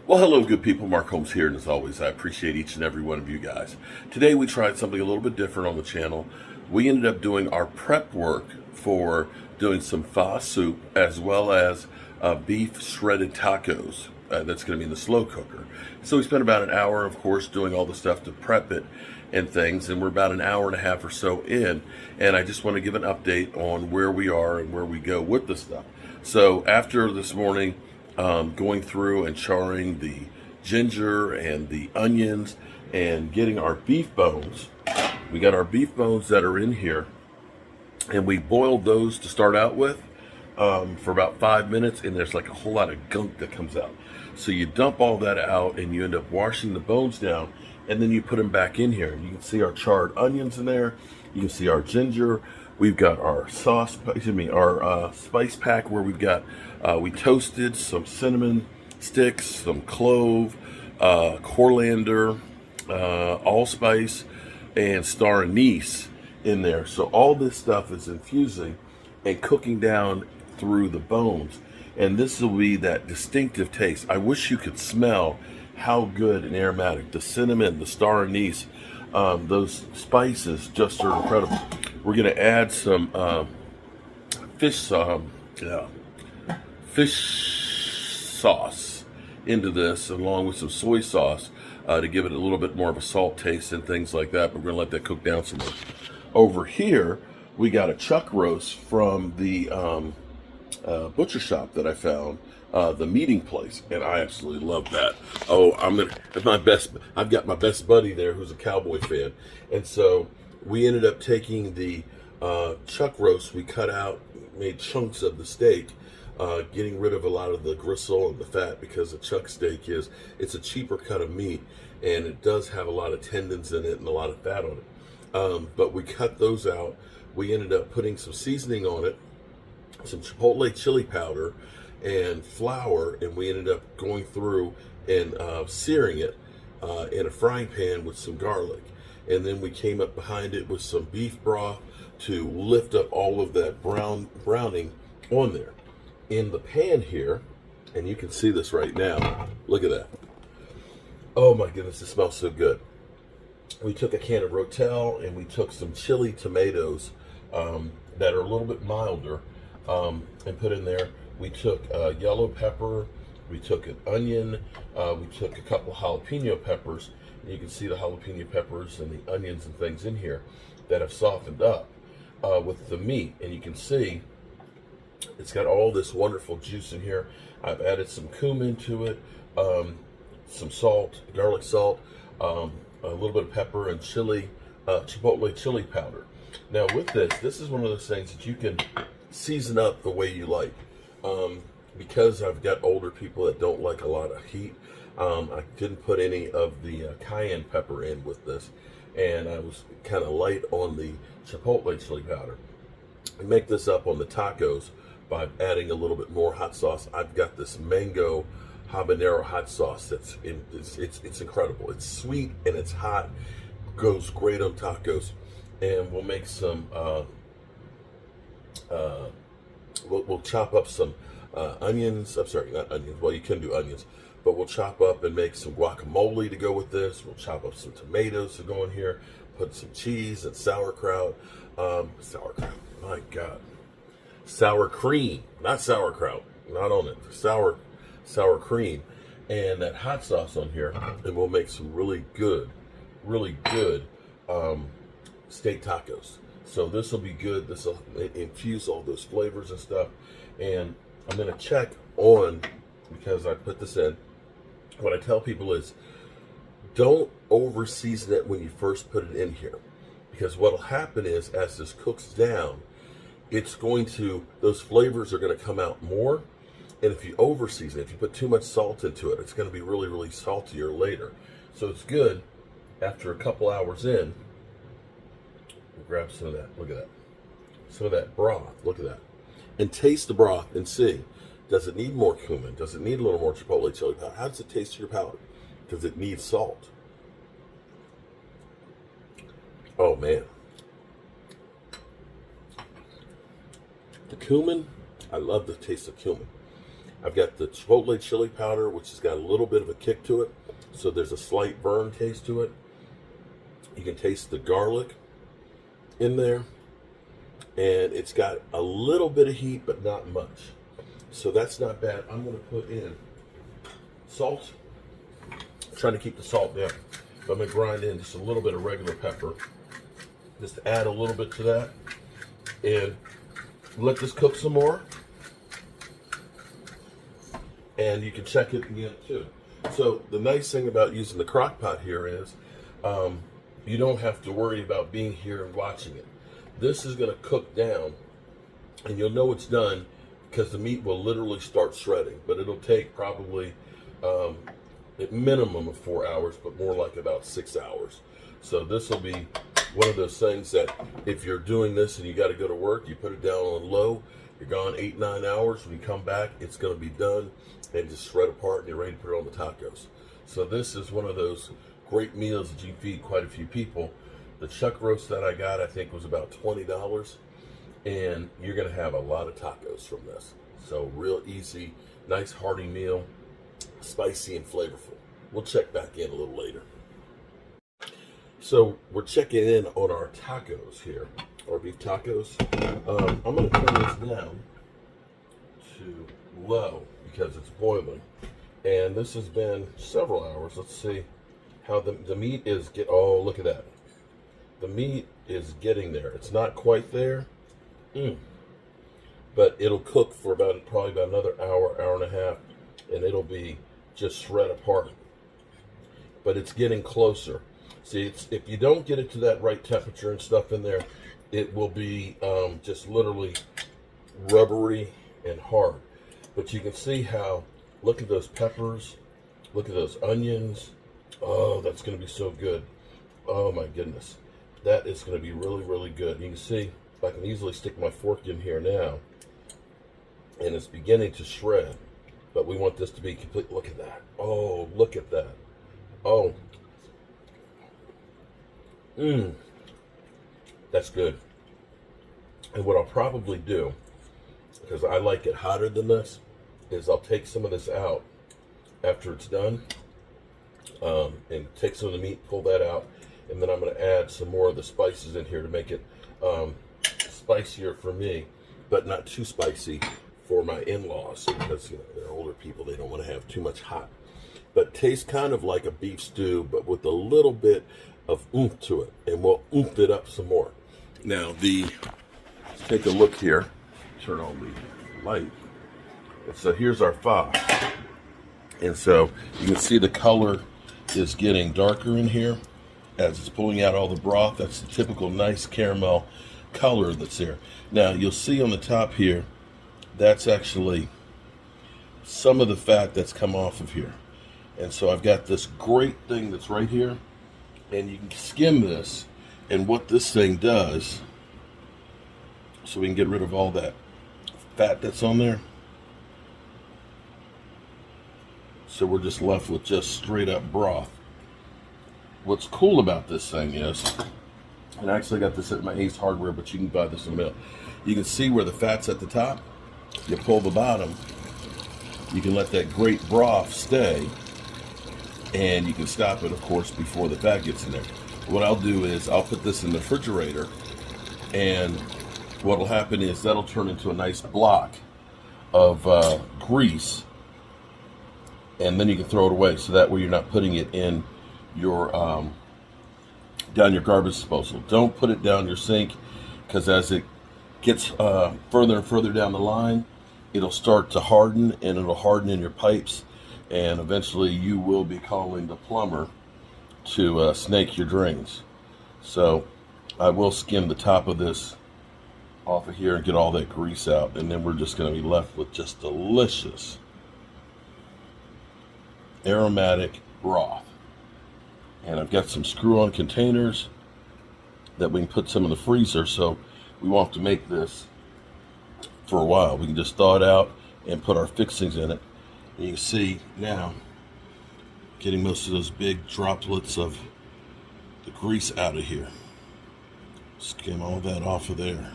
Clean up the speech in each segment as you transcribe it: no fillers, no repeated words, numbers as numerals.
Well, hello, good people. Mark Holmes here, and as always, I appreciate each and every one of you guys. Today, we tried something a little bit different on the channel. We ended up doing our prep work for doing some pho soup as well as beef shredded tacos. That's going to be in the slow cooker. So we spent about an hour, of course, doing all the stuff to prep it and things, and we're about an hour and a half or so in, and I just want to give an update on where we are and where we go with the stuff. So after this morning, going through and charring the ginger and the onions and getting our beef bones. We got our beef bones that are in here, and we boiled those to start out with for about 5 minutes, and there's like a whole lot of gunk that comes out. So you dump all that out and you end up washing the bones down, and then you put them back in here. You can see our charred onions in there. You can see our ginger. We've got our our spice pack where we've got, we toasted some cinnamon sticks, some clove, coriander, allspice, and star anise in there. So all this stuff is infusing and cooking down through the bones. And this will be that distinctive taste. I wish you could smell how good and aromatic the cinnamon, the star anise, those spices just are incredible. We're going to add some fish sauce into this, along with some soy sauce to give it a little bit more of a salt taste and things like that. But we're going to let that cook down some more. Over here, we got a chuck roast from the butcher shop that I found, the meeting place, and I absolutely love that. Oh, I've got my best buddy there who's a cowboy fan, and so we ended up taking the chuck roast. We cut out, made chunks of the steak, getting rid of a lot of the gristle and the fat, because a chuck steak it's a cheaper cut of meat, and it does have a lot of tendons in it and a lot of fat on it. But we cut those out. We ended up putting some seasoning on it, some chipotle chili powder and flour, and we ended up going through and searing it in a frying pan with some garlic. And then we came up behind it with some beef broth to lift up all of that browning on there. In the pan here, and you can see this right now, look at that. Oh my goodness, it smells so good. We took a can of Rotel and we took some chili tomatoes that are a little bit milder and put in there. We took yellow pepper, we took an onion, we took a couple jalapeno peppers. And you can see the jalapeno peppers and the onions and things in here that have softened up with the meat. And you can see it's got all this wonderful juice in here. I've added some cumin to it, some salt, garlic salt, a little bit of pepper and chili, chipotle chili powder. Now with this is one of those things that you can season up the way you like. Because I've got older people that don't like a lot of heat, I didn't put any of the cayenne pepper in with this, and I was kind of light on the chipotle chili powder. I make this up on the tacos by adding a little bit more hot sauce. I've got this mango habanero hot sauce it's incredible. It's sweet and it's hot, goes great on tacos. And we'll make some we'll chop up some onions. I'm sorry, not onions. Well, you can do onions, but we'll chop up and make some guacamole to go with this. We'll chop up some tomatoes to go in here, put some cheese and sauerkraut. My God. Sour cream, not sauerkraut, not on it. Sour cream, and that hot sauce on here, and we'll make some really good steak tacos. So this will be good. This will infuse all those flavors and stuff. And I'm going to check on, because I put this in, what I tell people is don't over season it when you first put it in here, because what will happen is as this cooks down, those flavors are going to come out more. And if you over season it, if you put too much salt into it, it's going to be really, really saltier later. So it's good after a couple hours in. We'll grab some of that. Look at that. Some of that broth. Look at that. And taste the broth and see. Does it need more cumin? Does it need a little more chipotle chili powder? How does it taste to your palate? Does it need salt? Oh man. The cumin, I love the taste of cumin. I've got the Chipotle chili powder, which has got a little bit of a kick to it. So there's a slight burn taste to it. You can taste the garlic in there. And it's got a little bit of heat, but not much. So that's not bad. I'm going to put in salt. I'm trying to keep the salt down. But I'm going to grind in just a little bit of regular pepper. Just add a little bit to that. And let this cook some more. And you can check it again too. So the nice thing about using the crock pot here is you don't have to worry about being here and watching it. This is going to cook down, and you'll know it's done because the meat will literally start shredding. But it'll take probably a minimum of 4 hours, but more like about 6 hours. So this will be one of those things that if you're doing this and you got to go to work, you put it down on low, you're gone 8-9 hours. When you come back, it's going to be done and just shred apart, and you're ready to put it on the tacos. So this is one of those great meals that you feed quite a few people. The chuck roast that I got, I think, was about $20, and you're going to have a lot of tacos from this. So real easy, nice hearty meal, spicy and flavorful. We'll check back in a little later. So we're checking in on our tacos here, our beef tacos. I'm going to turn this down to low because it's boiling. And this has been several hours. Let's see how the meat is oh, look at that. The meat is getting there. It's not quite there, but it'll cook for probably about another hour, hour and a half, and it'll be just shred apart. But it's getting closer. See, if you don't get it to that right temperature and stuff in there, it will be just literally rubbery and hard. But you can see how, look at those peppers, look at those onions. Oh, that's going to be so good. Oh my goodness. That is going to be really, really good. You can see I can easily stick my fork in here now, and it's beginning to shred. But we want this to be complete. Look at that. Oh, look at that. Oh. That's good. And what I'll probably do, because I like it hotter than this, is I'll take some of this out after it's done, and take some of the meat, pull that out, and then I'm going to add some more of the spices in here to make it spicier for me, but not too spicy for my in-laws, because they're older people, they don't want to have too much hot. But tastes kind of like a beef stew, but with a little bit of oomph to it, and we'll oomph it up some more. Now let's take a look here. Turn on the light. And so here's our pho. And so you can see the color is getting darker in here as it's pulling out all the broth. That's the typical nice caramel color that's there. Now you'll see on the top here, that's actually some of the fat that's come off of here. And so I've got this great thing that's right here, and you can skim this, and what this thing does, so we can get rid of all that fat that's on there. So we're just left with just straight up broth. What's cool about this thing is, and I actually got this at my Ace Hardware, but you can buy this in the mail. You can see where the fat's at the top. You pull the bottom. You can let that great broth stay, and you can stop it, of course, before the fat gets in there. What I'll do is I'll put this in the refrigerator, and what will happen is that'll turn into a nice block of grease, and then you can throw it away, so that way you're not putting it in your down your garbage disposal. Don't put it down your sink, because as it gets further and further down the line, it'll start to harden, and it'll harden in your pipes, and eventually you will be calling the plumber to snake your drains. So I will skim the top of this off of here and get all that grease out, and then we're just going to be left with just delicious aromatic broth. And I've got some screw-on containers that we can put some in the freezer, so we won't have to make this for a while. We can just thaw it out and put our fixings in it. And you can see now getting most of those big droplets of the grease out of here. Skim all that off of there.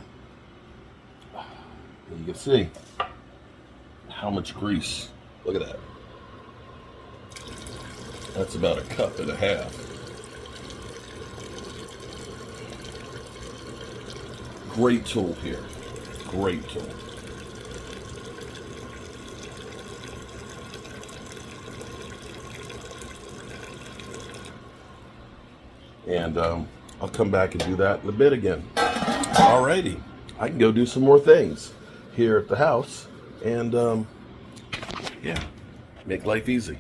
And you can see how much grease. Look at that. That's about a cup and a half. Great tool here. Great tool. And I'll come back and do that in a bit again. Alrighty, I can go do some more things here at the house and yeah, make life easy.